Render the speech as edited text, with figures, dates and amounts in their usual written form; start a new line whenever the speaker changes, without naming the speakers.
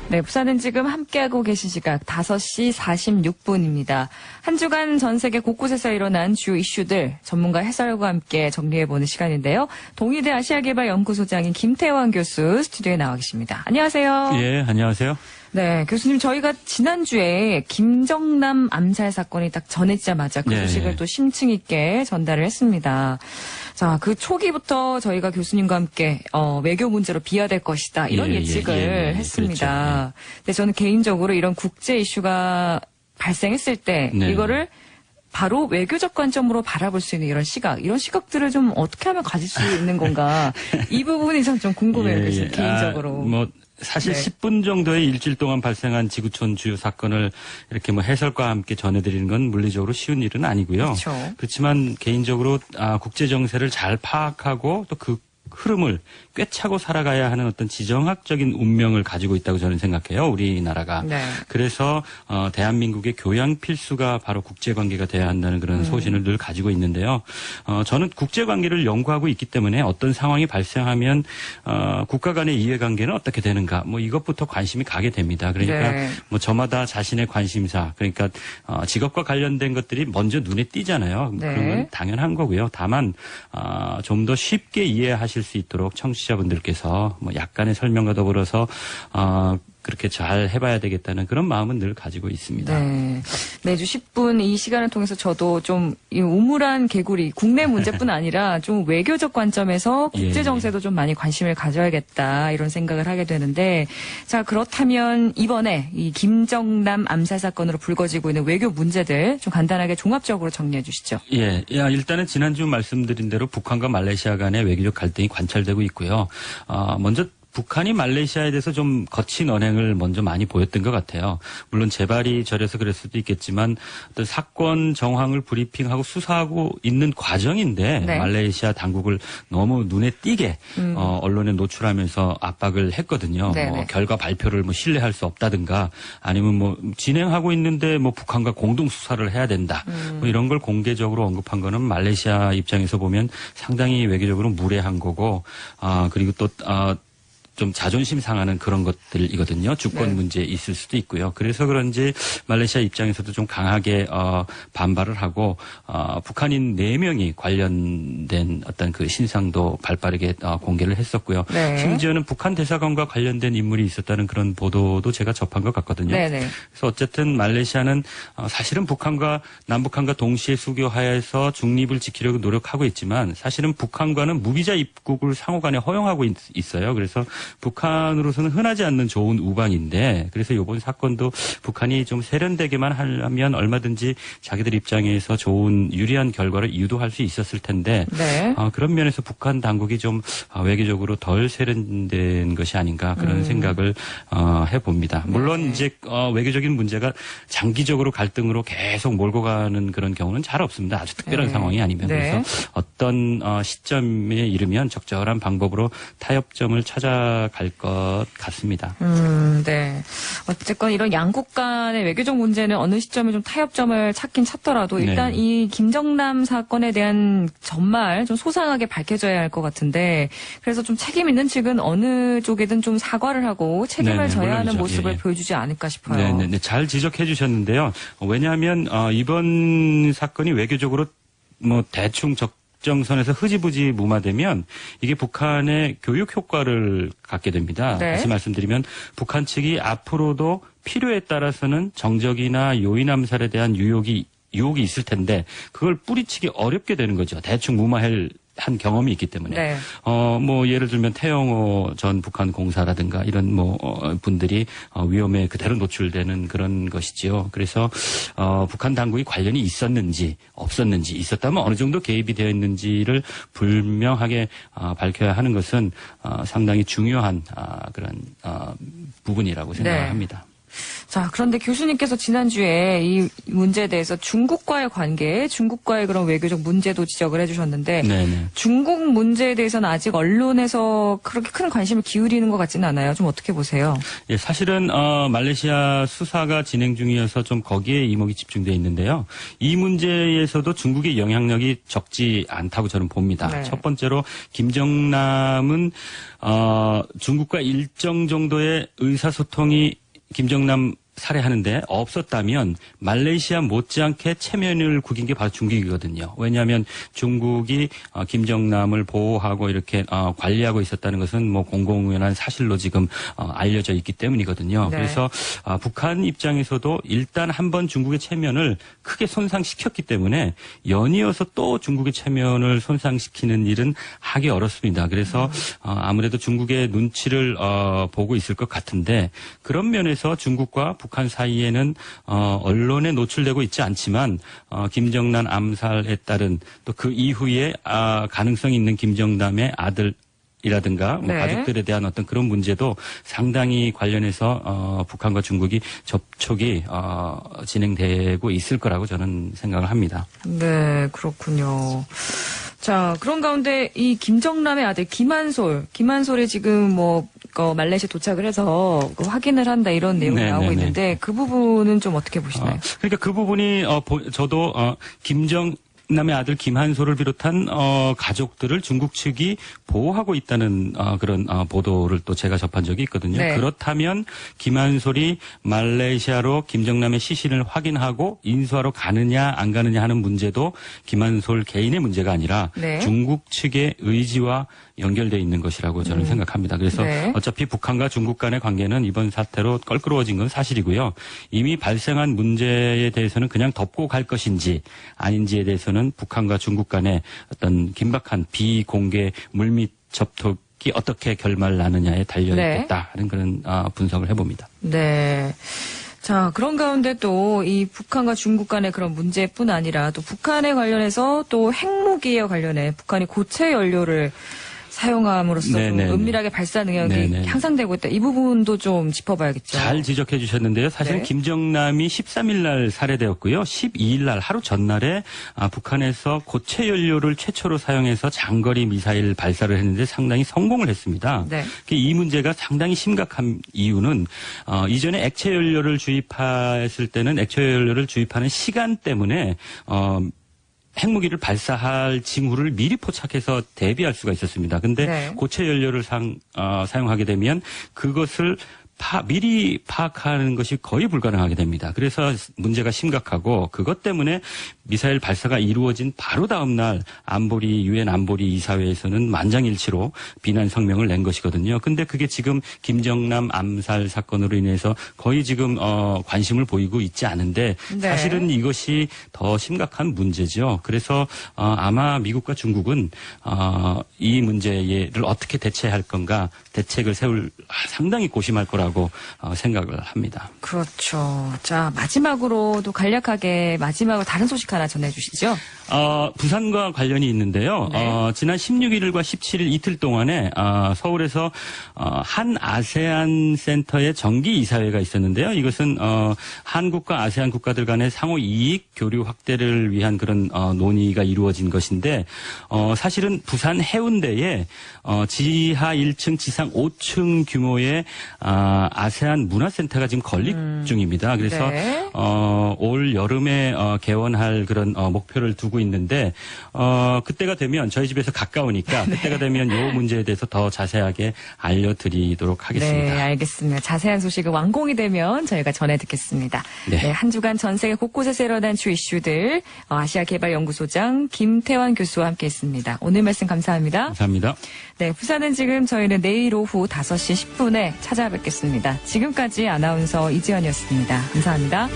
네, 부산은 지금 함께하고 계신 시각 5시 46분입니다. 한 주간 전 세계 곳곳에서 일어난 주요 이슈들 전문가 해설과 함께 정리해보는 시간인데요. 동의대 아시아개발연구소장인 김태환 교수 스튜디오에 나와 계십니다. 안녕하세요.
예, 안녕하세요.
네, 교수님 저희가 지난주에 김정남 암살 사건이 딱 전해지자마자 그 소식을 또 심층 있게 전달을 했습니다. 자, 그 초기부터 저희가 교수님과 함께 외교 문제로 비화될 것이다 이런 예측을 했습니다. 그렇죠. 근데 저는 개인적으로 이런 국제 이슈가 발생했을 때 이거를 바로 외교적 관점으로 바라볼 수 있는 이런 시각들을 좀 어떻게 하면 가질 수 있는 건가 이 부분이 전 좀 궁금해요, 교수님 개인적으로.
사실 10분 정도의 일주일 동안 발생한 지구촌 주요 사건을 이렇게 해설과 함께 전해드리는 건 물리적으로 쉬운 일은 아니고요.
그렇죠.
그렇지만 개인적으로 국제 정세를 잘 파악하고 또 그 흐름을 꿰차고 살아가야 하는 어떤 지정학적인 운명을 가지고 있다고 저는 생각해요. 우리나라가. 네. 그래서 대한민국의 교양 필수가 바로 국제관계가 돼야 한다는 그런 소신을 늘 가지고 있는데요. 저는 국제관계를 연구하고 있기 때문에 어떤 상황이 발생하면 국가 간의 이해관계는 어떻게 되는가 이것부터 관심이 가게 됩니다. 그러니까 저마다 자신의 관심사 그러니까 직업과 관련된 것들이 먼저 눈에 띄잖아요. 그런 건 당연한 거고요. 다만 좀 더 쉽게 이해하실 수 있도록 청취자분들께서 약간의 설명과 더불어서 그렇게 잘 해봐야 되겠다는 그런 마음은 늘 가지고 있습니다.
네. 매주 10분 이 시간을 통해서 저도 좀 이 우물한 개구리, 국내 문제뿐 아니라 좀 외교적 관점에서 국제 정세도 좀 많이 관심을 가져야겠다 이런 생각을 하게 되는데 자 그렇다면 이번에 이 김정남 암살 사건으로 불거지고 있는 외교 문제들 좀 간단하게 종합적으로 정리해 주시죠.
예, 일단은 지난주 말씀드린 대로 북한과 말레이시아 간의 외교적 갈등이 관찰되고 있고요. 먼저 북한이 말레이시아에 대해서 좀 거친 언행을 먼저 많이 보였던 것 같아요. 물론 재발이 저려서 그럴 수도 있겠지만 어떤 사건 정황을 브리핑하고 수사하고 있는 과정인데 말레이시아 당국을 너무 눈에 띄게 언론에 노출하면서 압박을 했거든요. 결과 발표를 신뢰할 수 없다든가 아니면 진행하고 있는데 북한과 공동 수사를 해야 된다. 이런 걸 공개적으로 언급한 거는 말레이시아 입장에서 보면 상당히 외교적으로 무례한 거고 그리고 또 좀 자존심 상하는 그런 것들이거든요. 주권 문제 있을 수도 있고요. 그래서 그런지 말레이시아 입장에서도 좀 강하게 반발을 하고 북한인 4명이 관련된 어떤 그 신상도 발빠르게 공개를 했었고요. 심지어는 북한 대사관과 관련된 인물이 있었다는 그런 보도도 제가 접한 것 같거든요. 그래서 어쨌든 말레이시아는 사실은 북한과 남북한과 동시에 수교하여서 중립을 지키려고 노력하고 있지만 사실은 북한과는 무비자 입국을 상호간에 허용하고 있어요. 그래서 북한으로서는 흔하지 않는 좋은 우방인데 그래서 이번 사건도 북한이 좀 세련되게만 하면 얼마든지 자기들 입장에서 좋은 유리한 결과를 유도할 수 있었을 텐데 그런 면에서 북한 당국이 좀 외교적으로 덜 세련된 것이 아닌가 그런 생각을 해봅니다. 물론 이제 외교적인 문제가 장기적으로 갈등으로 계속 몰고 가는 그런 경우는 잘 없습니다. 아주 특별한 상황이 아니면 그래서 어떤 시점에 이르면 적절한 방법으로 타협점을 찾아갈 것 같습니다.
네. 어쨌건 이런 양국 간의 외교적 문제는 어느 시점에 좀 타협점을 찾긴 찾더라도 일단 이 김정남 사건에 대한 전말 좀 소상하게 밝혀져야 할 것 같은데 그래서 좀 책임 있는 측은 어느 쪽이든 좀 사과를 하고 책임을 져야 하는 모습을 보여주지 않을까 싶어요.
잘 지적해 주셨는데요. 왜냐하면 이번 사건이 외교적으로 대충 적정선에서 흐지부지 무마되면 이게 북한의 교육 효과를 갖게 됩니다. 다시 말씀드리면 북한 측이 앞으로도 필요에 따라서는 정적이나 요인 암살에 대한 유혹이 있을 텐데 그걸 뿌리치기 어렵게 되는 거죠. 대충 무마할 한 경험이 있기 때문에 예를 들면 태영호 전 북한 공사라든가 이런 분들이 위험에 그대로 노출되는 그런 것이지요. 그래서 북한 당국이 관련이 있었는지 없었는지 있었다면 어느 정도 개입이 되어 있는지를 분명하게 밝혀야 하는 것은 상당히 중요한 그런 부분이라고 생각합니다.
자, 그런데 교수님께서 지난주에 이 문제에 대해서 중국과의 관계, 중국과의 그런 외교적 문제도 지적을 해주셨는데
네네.
중국 문제에 대해서는 아직 언론에서 그렇게 큰 관심을 기울이는 것 같지는 않아요. 좀 어떻게 보세요?
예, 사실은 말레이시아 수사가 진행 중이어서 좀 거기에 이목이 집중돼 있는데요. 이 문제에서도 중국의 영향력이 적지 않다고 저는 봅니다.
네.
첫 번째로 김정남은 중국과 일정 정도의 의사소통이 김정남 살해하는데 없었다면 말레이시아 못지않게 체면을 구긴 게 바로 중국이거든요. 왜냐하면 중국이 김정남을 보호하고 이렇게 관리하고 있었다는 것은 뭐 공공연한 사실로 지금 알려져 있기 때문이거든요.
네.
그래서 북한 입장에서도 일단 한번 중국의 체면을 크게 손상시켰기 때문에 연이어서 또 중국의 체면을 손상시키는 일은 하기 어렵습니다. 그래서 아무래도 중국의 눈치를 보고 있을 것 같은데 그런 면에서 중국과 북한 사이에는 언론에 노출되고 있지 않지만 김정남 암살에 따른 또 그 이후에 가능성이 있는 김정남의 아들이라든가 뭐
네.
가족들에 대한 어떤 그런 문제도 상당히 관련해서 북한과 중국이 접촉이 진행되고 있을 거라고 저는 생각을 합니다.
네, 그렇군요. 자, 그런 가운데 이 김정남의 아들 김한솔이 지금 말레이시아 도착을 해서 확인을 한다 이런 내용이
네네네.
나오고 있는데 그 부분은 좀 어떻게 보시나요?
그러니까 그 부분이 저도 김정남의 아들 김한솔을 비롯한 가족들을 중국 측이 보호하고 있다는 그런 보도를 또 제가 접한 적이 있거든요.
네.
그렇다면 김한솔이 말레이시아로 김정남의 시신을 확인하고 인수하러 가느냐 안 가느냐 하는 문제도 김한솔 개인의 문제가 아니라
네.
중국 측의 의지와 연결되어 있는 것이라고 저는 생각합니다. 그래서
네.
어차피 북한과 중국 간의 관계는 이번 사태로 껄끄러워진 건 사실이고요. 이미 발생한 문제에 대해서는 그냥 덮고 갈 것인지 아닌지에 대해서는 북한과 중국 간의 어떤 긴박한 비공개 물밑 접촉이 어떻게 결말을 나느냐에 달려있겠다 하는 그런 분석을 해봅니다.
네. 자, 그런 가운데 또 이 북한과 중국 간의 그런 문제뿐 아니라 또 북한에 관련해서 또 핵무기에 관련해 북한이 고체 연료를 사용함으로써 좀
네네네.
은밀하게 발사 능력이
네네.
향상되고 있다. 이 부분도 좀 짚어봐야겠죠.
잘 지적해 주셨는데요. 사실은
네.
김정남이 13일 날 살해되었고요. 12일 날 하루 전날에 북한에서 고체 연료를 최초로 사용해서 장거리 미사일 발사를 했는데 상당히 성공을 했습니다.
네.
이 문제가 상당히 심각한 이유는 이전에 액체 연료를 주입했을 때는 액체 연료를 주입하는 시간 때문에 핵무기를 발사할 징후를 미리 포착해서 대비할 수가 있었습니다. 근데
네.
고체 연료를 사용하게 되면 그것을 미리 파악하는 것이 거의 불가능하게 됩니다. 그래서 문제가 심각하고 그것 때문에 미사일 발사가 이루어진 바로 다음 날 유엔 안보리 이사회에서는 만장일치로 비난 성명을 낸 것이거든요. 근데 그게 지금 김정남 암살 사건으로 인해서 거의 지금 관심을 보이고 있지 않은데
네.
사실은 이것이 더 심각한 문제죠. 그래서 아마 미국과 중국은 이 문제를 어떻게 대처할 건가 대책을 세울 상당히 고심할 거라고 생각을 합니다.
그렇죠. 자, 마지막으로도 간략하게 다른 소식 하나 전해주시죠.
부산과 관련이 있는데요.
네.
지난 16일과 17일 이틀 동안에 서울에서 한 아세안 센터의 정기 이사회가 있었는데요. 이것은 한국과 아세안 국가들 간의 상호 이익 교류 확대를 위한 그런 논의가 이루어진 것인데 사실은 부산 해운대에 지하 1층, 지상 5층 규모의 아세안 문화센터가 지금 건립 중입니다. 그래서
네.
올 여름에 개원할 그런 목표를 두고 있는데 그때가 되면 저희 집에서 가까우니까 그때가 되면 이 문제에 대해서 더 자세하게 알려드리도록 하겠습니다.
네, 알겠습니다. 자세한 소식은 완공이 되면 저희가 전해 듣겠습니다.
네.
네, 한 주간 전 세계 곳곳에서 일어난 주 이슈들 아시아개발연구소장 김태환 교수와 함께했습니다. 오늘 말씀 감사합니다.
감사합니다.
네, 부산은 지금 저희는 내일 오후 5시 10분에 찾아뵙겠습니다. 지금까지 아나운서 이지연이었습니다. 감사합니다.